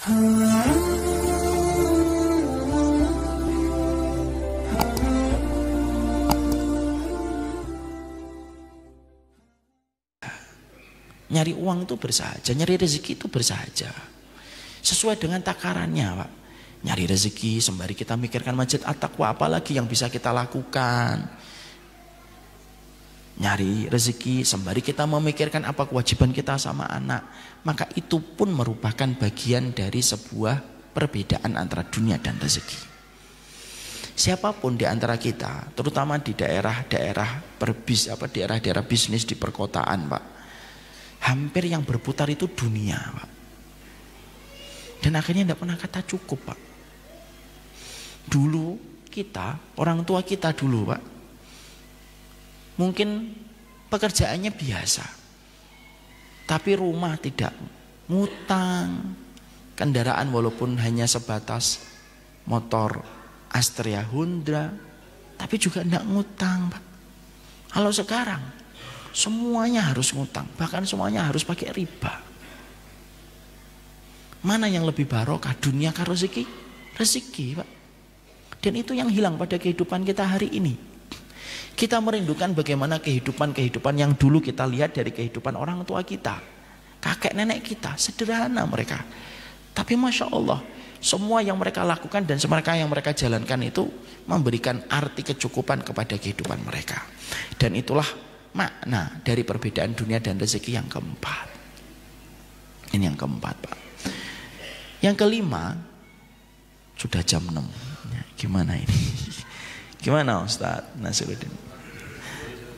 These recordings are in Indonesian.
Nyari uang itu bersahaja, nyari rezeki itu bersahaja. Sesuai dengan takarannya, Pak. Nyari rezeki sembari kita mikirkan masjid at-taqwa, apalagi yang bisa kita lakukan. Nyari rezeki sembari kita memikirkan apa kewajiban kita sama anak, maka itu pun merupakan bagian dari sebuah perbedaan antara dunia dan rezeki. Siapapun di antara kita, terutama di daerah-daerah daerah-daerah bisnis di perkotaan, Pak, hampir yang berputar itu dunia, Pak. Dan akhirnya tidak pernah kata cukup, Pak. Dulu kita, orang tua kita dulu, Pak, mungkin pekerjaannya biasa, tapi rumah tidak, ngutang, kendaraan walaupun hanya sebatas motor Astrea Honda, tapi juga tidak ngutang, Pak. Kalau sekarang semuanya harus ngutang, bahkan semuanya harus pakai riba. Mana yang lebih barokah, dunia kah rezeki? Rezeki, Pak. Dan itu yang hilang pada kehidupan kita hari ini. Kita merindukan bagaimana kehidupan yang dulu kita lihat dari kehidupan orang tua kita, kakek nenek kita, sederhana mereka. Tapi Masya Allah, semua yang mereka lakukan dan yang mereka jalankan itu memberikan arti kecukupan kepada kehidupan mereka. Dan itulah makna dari perbedaan dunia dan rezeki yang keempat. Ini yang keempat, Pak. Yang kelima, sudah jam 6. Ya, gimana ini? Gimana Ustaz Nasiruddin?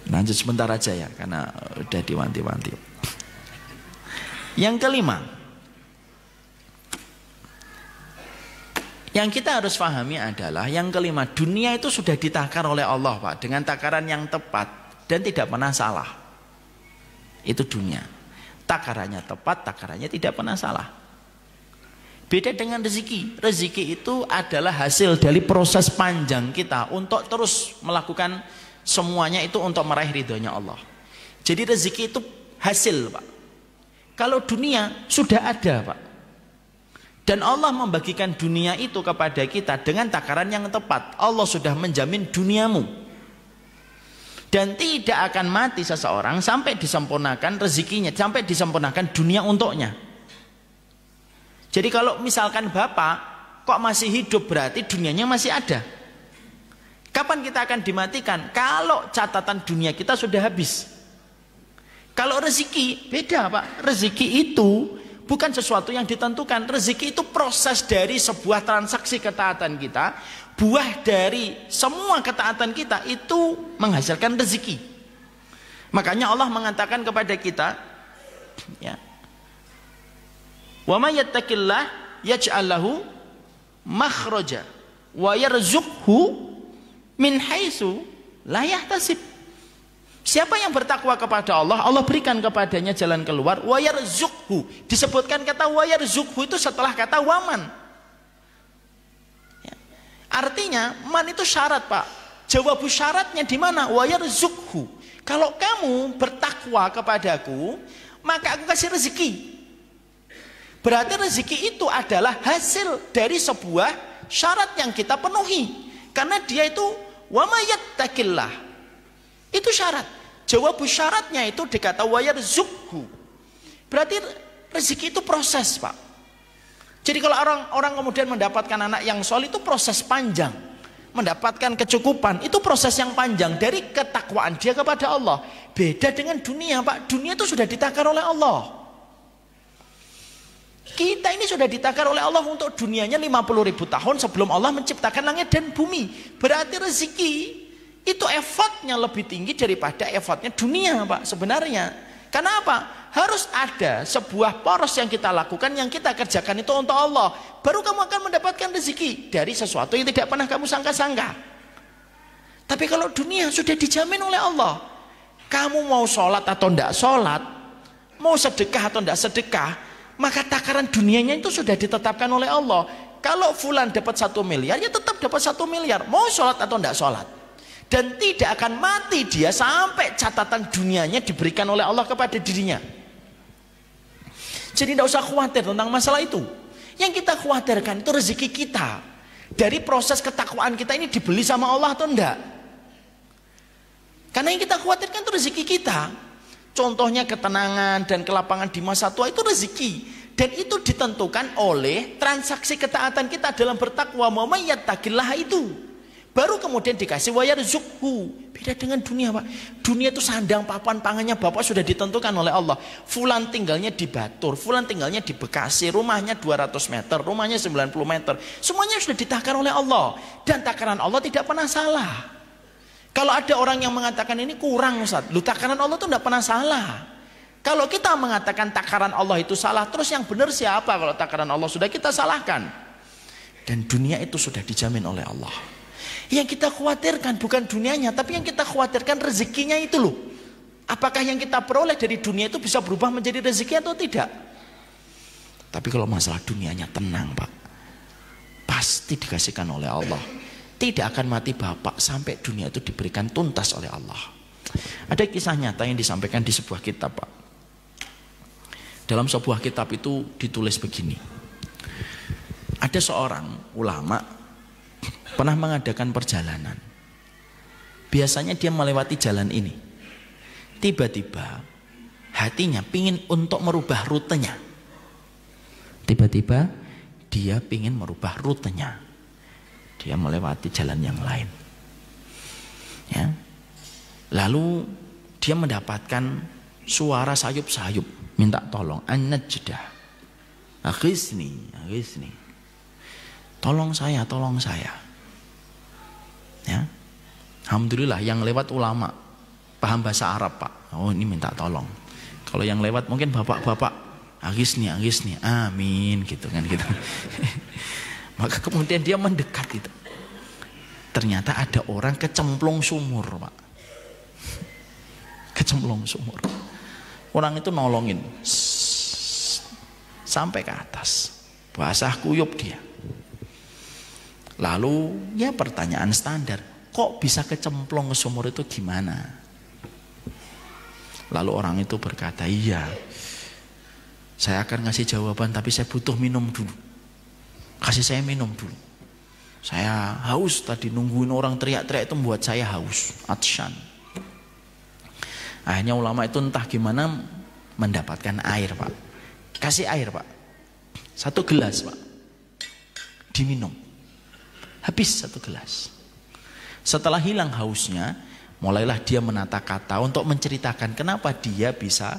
Lanjut sebentar aja ya, karena udah diwanti-wanti. Yang kelima, yang kita harus pahami adalah yang kelima, dunia itu sudah ditakar oleh Allah, Pak, dengan takaran yang tepat dan tidak pernah salah. Itu dunia. Takarannya tepat, takarannya tidak pernah salah. Beda dengan rezeki. Rezeki itu adalah hasil dari proses panjang kita untuk terus melakukan semuanya itu untuk meraih ridhonya Allah. Jadi rezeki itu hasil, Pak. Kalau dunia sudah ada, Pak. Dan Allah membagikan dunia itu kepada kita dengan takaran yang tepat. Allah sudah menjamin duniamu. Dan tidak akan mati seseorang sampai disempurnakan rezekinya, sampai disempurnakan dunia untuknya. Jadi kalau misalkan Bapak kok masih hidup, berarti dunianya masih ada. Kapan kita akan dimatikan? Kalau catatan dunia kita sudah habis. Kalau rezeki beda, Pak. Rezeki itu bukan sesuatu yang ditentukan. Rezeki itu proses dari sebuah transaksi ketaatan kita. Buah dari semua ketaatan kita itu menghasilkan rezeki. Makanya Allah mengatakan kepada kita, ya, wa may yattaqillah yaj'al lahu makhraja wa yarzuqhu min haitsu la yahtasib. Siapa yang bertakwa kepada Allah, Allah berikan kepadanya jalan keluar. Wa yarzuqhu, disebutkan kata wa yarzuqhu itu setelah kata waman. Ya. Artinya man itu syarat, Pak. Jawab syaratnya di mana? Wa yarzuqhu. Kalau kamu bertakwa kepadaku, maka aku kasih rezeki. Berarti rezeki itu adalah hasil dari sebuah syarat yang kita penuhi. Karena dia itu wa may yattaqillah. Itu syarat. Jawab syaratnya itu dikata wa yarzuqhu. Berarti rezeki itu proses, Pak. Jadi kalau orang kemudian mendapatkan anak yang soleh itu proses panjang. Mendapatkan kecukupan itu proses yang panjang dari ketakwaan dia kepada Allah. Beda dengan dunia, Pak. Dunia itu sudah ditakar oleh Allah. Kita ini sudah ditakar oleh Allah untuk dunianya 50.000 tahun sebelum Allah menciptakan langit dan bumi. Berarti rezeki itu effortnya lebih tinggi daripada effortnya dunia, Pak, sebenarnya. Karena apa? Harus ada sebuah poros yang kita lakukan, yang kita kerjakan itu untuk Allah. Baru kamu akan mendapatkan rezeki dari sesuatu yang tidak pernah kamu sangka-sangka. Tapi kalau dunia sudah dijamin oleh Allah. Kamu mau sholat atau tidak sholat, mau sedekah atau tidak sedekah, maka takaran dunianya itu sudah ditetapkan oleh Allah. Kalau fulan dapat 1 miliar, ya tetap dapat 1 miliar. Mau sholat atau tidak sholat. Dan tidak akan mati dia sampai catatan dunianya diberikan oleh Allah kepada dirinya. Jadi tidak usah khawatir tentang masalah itu. Yang kita khawatirkan itu rezeki kita. Dari proses ketakwaan kita ini dibeli sama Allah atau enggak? Karena yang kita khawatirkan itu rezeki kita. Contohnya ketenangan dan kelapangan di masa tua itu rezeki. Dan itu ditentukan oleh transaksi ketaatan kita dalam bertakwa. Wa may yattaqillah itu. Baru kemudian dikasih wa yarzuqhu. Beda dengan dunia, Pak. Dunia itu sandang papan pangannya Bapak sudah ditentukan oleh Allah. Fulan tinggalnya di Batur, fulan tinggalnya di Bekasi, rumahnya 200 meter, rumahnya 90 meter. Semuanya sudah ditakar oleh Allah. Dan takaran Allah tidak pernah salah. Kalau ada orang yang mengatakan ini kurang, Ustaz, lu takaran Allah itu tidak pernah salah. Kalau kita mengatakan takaran Allah itu salah, terus yang benar siapa kalau takaran Allah sudah kita salahkan? Dan dunia itu sudah dijamin oleh Allah. Yang kita khawatirkan bukan dunianya, tapi yang kita khawatirkan rezekinya itu loh. Apakah yang kita peroleh dari dunia itu bisa berubah menjadi rezeki atau tidak? Tapi kalau masalah dunianya tenang, Pak. Pasti dikasihkan oleh Allah. Tidak akan mati Bapak sampai dunia itu diberikan tuntas oleh Allah. Ada kisah nyata yang disampaikan di sebuah kitab, Pak. Dalam sebuah kitab itu ditulis begini. Ada seorang ulama pernah mengadakan perjalanan. Biasanya dia melewati jalan ini. Tiba-tiba hatinya pingin untuk merubah rutenya. Tiba-tiba dia pingin merubah rutenya. Dia melewati jalan yang lain. Ya. Lalu dia mendapatkan suara sayup-sayup minta tolong, an-najdah. Aghisni. Tolong saya. Ya. Alhamdulillah yang lewat ulama paham bahasa Arab, Pak. Oh, ini minta tolong. Kalau yang lewat mungkin bapak-bapak, aghisni. Amin gitu kan gitu. Maka kemudian dia mendekat itu. Ternyata ada orang kecemplung sumur, Pak. Kecemplung sumur. Orang itu nolongin sampai ke atas. Basah kuyup dia. Lalu ya pertanyaan standar, kok bisa kecemplung ke sumur itu gimana? Lalu orang itu berkata, iya, saya akan ngasih jawaban tapi saya butuh minum dulu. Kasih saya minum dulu. Saya haus tadi nungguin orang teriak-teriak itu membuat saya haus, atsyan. Akhirnya ulama itu entah gimana mendapatkan air, Pak. Kasih air, Pak. 1 gelas, Pak. Diminum. Habis 1 gelas. Setelah hilang hausnya, mulailah dia menata kata untuk menceritakan kenapa dia bisa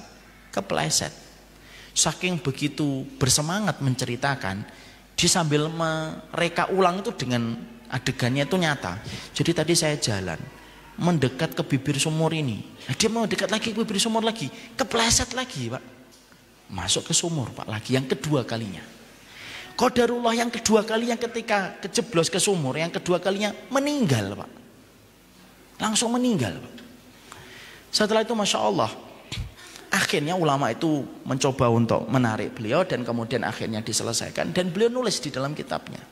kepleset. Saking begitu bersemangat menceritakan, dia sambil mereka ulang itu dengan adegannya itu nyata. Jadi tadi saya jalan mendekat ke bibir sumur ini. Nah, dia mau dekat lagi ke bibir sumur lagi, kepleset lagi, Pak. Masuk ke sumur, Pak, lagi yang kedua kalinya. Qadarullah yang kedua kalinya ketika kejeblos ke sumur, yang kedua kalinya meninggal, Pak. Langsung meninggal, Pak. Setelah itu Masya Allah, akhirnya ulama itu mencoba untuk menarik beliau dan kemudian akhirnya diselesaikan dan beliau nulis di dalam kitabnya.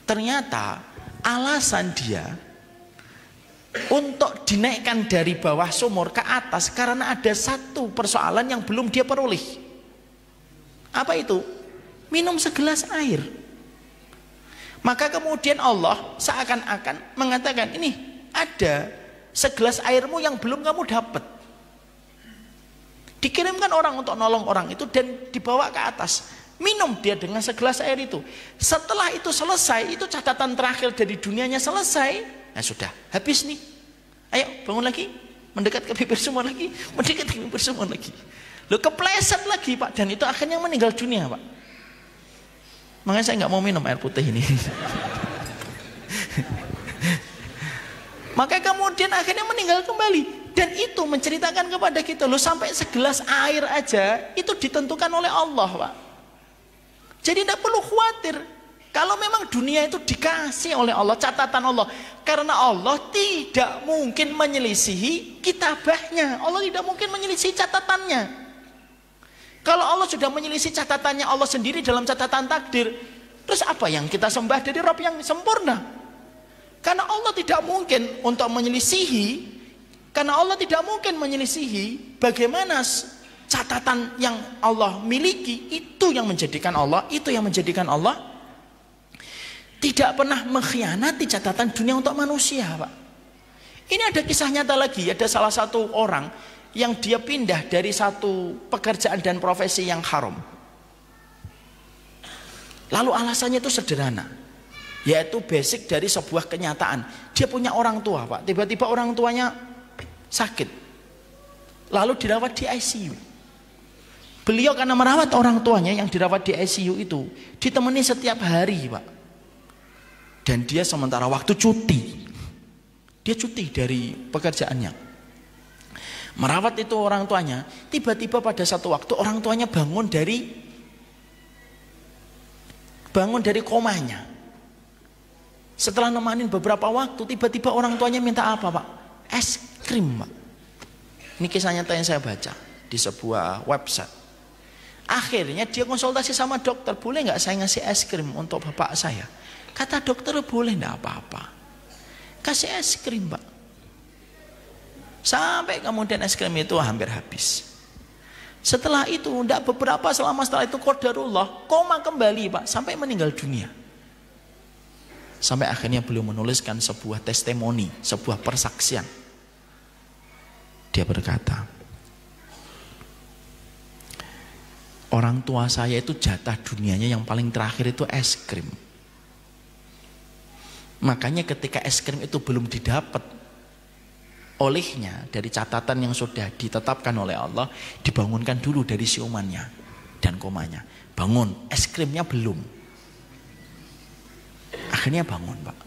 Ternyata alasan dia untuk dinaikkan dari bawah sumur ke atas karena ada satu persoalan yang belum dia peroleh. Apa itu? Minum segelas air. Maka kemudian Allah seakan-akan mengatakan, ini ada segelas airmu yang belum kamu dapat. Dikirimkan orang untuk nolong orang itu dan dibawa ke atas. Minum dia dengan segelas air itu. Setelah itu selesai, itu catatan terakhir dari dunianya selesai. Nah sudah, habis nih. Ayo bangun lagi, mendekat ke bibir sumur lagi, mendekat ke bibir sumur lagi. Loh kepleset lagi, Pak, dan itu akhirnya meninggal dunia, Pak. Makanya saya nggak mau minum air putih ini. Maka kemudian akhirnya meninggal kembali. Dan itu menceritakan kepada kita, loh sampai segelas air aja itu ditentukan oleh Allah, Pak. Jadi tidak perlu khawatir. Kalau memang dunia itu dikasih oleh Allah, catatan Allah. Karena Allah tidak mungkin menyelisihi kitabahnya. Allah tidak mungkin menyelisihi catatannya. Kalau Allah sudah menyelisih catatannya Allah sendiri dalam catatan takdir, terus apa yang kita sembah dari Rabb yang sempurna? Karena Allah tidak mungkin untuk menyelisihi. Karena Allah tidak mungkin menyelisihi bagaimana catatan yang Allah miliki, itu yang menjadikan Allah, tidak pernah mengkhianati catatan dunia untuk manusia, Pak. Ini ada kisah nyata lagi, ada salah satu orang yang dia pindah dari satu pekerjaan dan profesi yang haram. Lalu alasannya itu sederhana, yaitu basic dari sebuah kenyataan. Dia punya orang tua, Pak. Tiba-tiba orang tuanya sakit, lalu dirawat di ICU. Beliau karena merawat orang tuanya yang dirawat di ICU itu ditemani setiap hari, Pak. Dan dia sementara waktu cuti, dia cuti dari pekerjaannya, merawat itu orang tuanya. Tiba-tiba pada satu waktu orang tuanya bangun dari komanya. Setelah nemanin beberapa waktu, tiba-tiba orang tuanya minta apa, Pak? Es krim, Pak. Ini kisah nyata yang saya baca di sebuah website. Akhirnya dia konsultasi sama dokter, boleh nggak saya ngasih es krim untuk bapak saya? Kata dokter, boleh, enggak apa-apa. Kasih es krim, Pak. Sampai kemudian es krim itu hampir habis. Setelah itu, setelah itu qadarullah, koma kembali, Pak, sampai meninggal dunia. Sampai akhirnya beliau menuliskan sebuah testimoni, sebuah persaksian. Dia berkata, orang tua saya itu jatah dunianya yang paling terakhir itu es krim. Makanya ketika es krim itu belum didapat olehnya dari catatan yang sudah ditetapkan oleh Allah, dibangunkan dulu dari siumannya dan komanya. Bangun, es krimnya belum. Akhirnya bangun, Pak.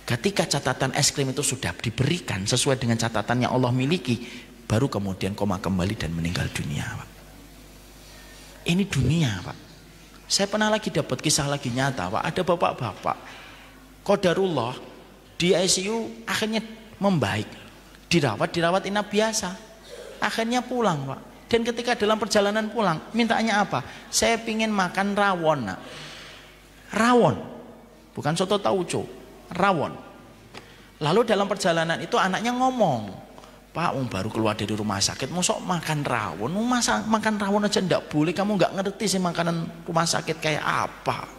Ketika catatan es krim itu sudah diberikan sesuai dengan catatan yang Allah miliki, baru kemudian koma kembali dan meninggal dunia, Pak. Ini dunia, Pak. Saya pernah lagi dapat kisah lagi nyata, Pak. Ada bapak-bapak qadarullah di ICU akhirnya membaik, dirawat inap biasa, akhirnya pulang, Pak. Dan ketika dalam perjalanan pulang, mintanya apa? Saya pingin makan rawon, nak. Rawon, bukan soto tauco, rawon. Lalu dalam perjalanan itu anaknya ngomong, Pak, baru keluar dari rumah sakit, mosok makan rawon, makan rawon aja ndak boleh, kamu nggak ngerti sih makanan rumah sakit kayak apa.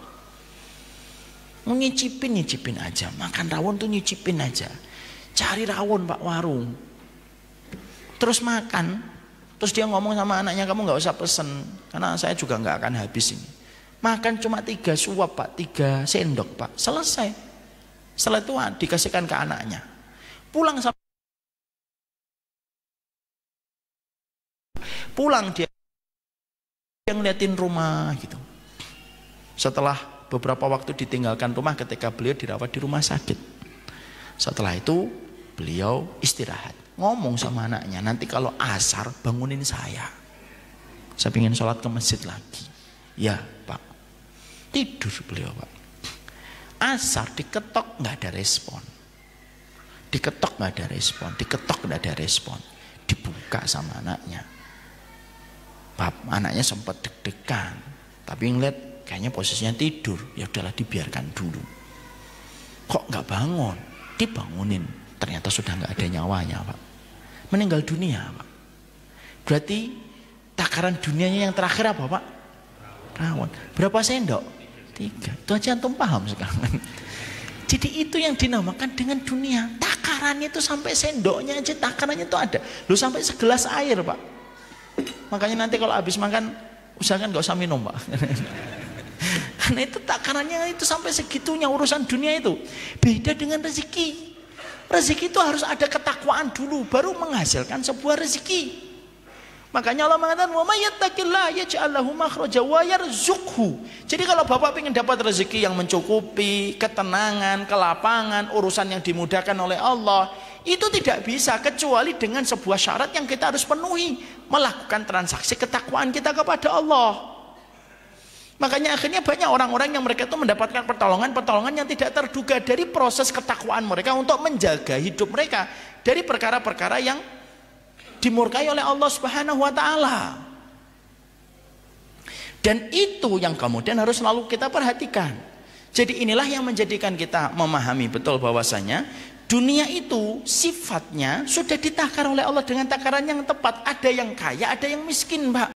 Nyicipin aja, makan rawon tuh nyicipin aja. Cari rawon, Pak, warung, terus makan. Terus dia ngomong sama anaknya, kamu nggak usah pesen, karena saya juga nggak akan habis ini. Makan cuma 3 suap, Pak, 3 sendok, Pak, selesai. Setelah itu dikasihkan ke anaknya. Pulang dia yang ngeliatin rumah gitu. Setelah beberapa waktu ditinggalkan rumah ketika beliau dirawat di rumah sakit. Setelah itu beliau istirahat, ngomong sama anaknya, nanti kalau asar bangunin saya ingin sholat ke masjid lagi. Ya, Pak. Tidur beliau, Pak. Asar diketok nggak ada respon, diketok nggak ada respon. Dibuka sama anaknya. Pak, anaknya sempat deg-degan, tapi ngeliat kayaknya posisinya tidur, ya udahlah dibiarkan dulu. Kok nggak bangun? Dibangunin, ternyata sudah nggak ada nyawanya, Pak. Meninggal dunia, Pak. Berarti takaran dunianya yang terakhir apa, Pak? Rawon. Berapa sendok? 3. Itu aja antum paham sekarang. Jadi itu yang dinamakan dengan dunia. Takarannya itu sampai sendoknya aja, takarannya itu ada. Lu sampai segelas air, Pak. Makanya nanti kalau habis makan usahakan nggak usah minum, Pak. Karena itu takarannya itu sampai segitunya urusan dunia itu. Beda dengan rezeki. Rezeki itu harus ada ketakwaan dulu baru menghasilkan sebuah rezeki. Makanya Allah mengatakan wa may yattaqillaha yaj'al lahu makhraja wa yarzuqhu. Jadi kalau Bapak ingin dapat rezeki yang mencukupi, ketenangan, kelapangan, urusan yang dimudahkan oleh Allah, itu tidak bisa kecuali dengan sebuah syarat yang kita harus penuhi, melakukan transaksi ketakwaan kita kepada Allah. Makanya akhirnya banyak orang-orang yang mereka itu mendapatkan pertolongan yang tidak terduga dari proses ketakwaan mereka untuk menjaga hidup mereka dari perkara-perkara yang dimurkai oleh Allah Subhanahu wa taala. Dan itu yang kemudian harus selalu kita perhatikan. Jadi inilah yang menjadikan kita memahami betul bahwasanya Dunia itu sifatnya sudah ditakar oleh Allah dengan takaran yang tepat. Ada yang kaya, ada yang miskin, Pak.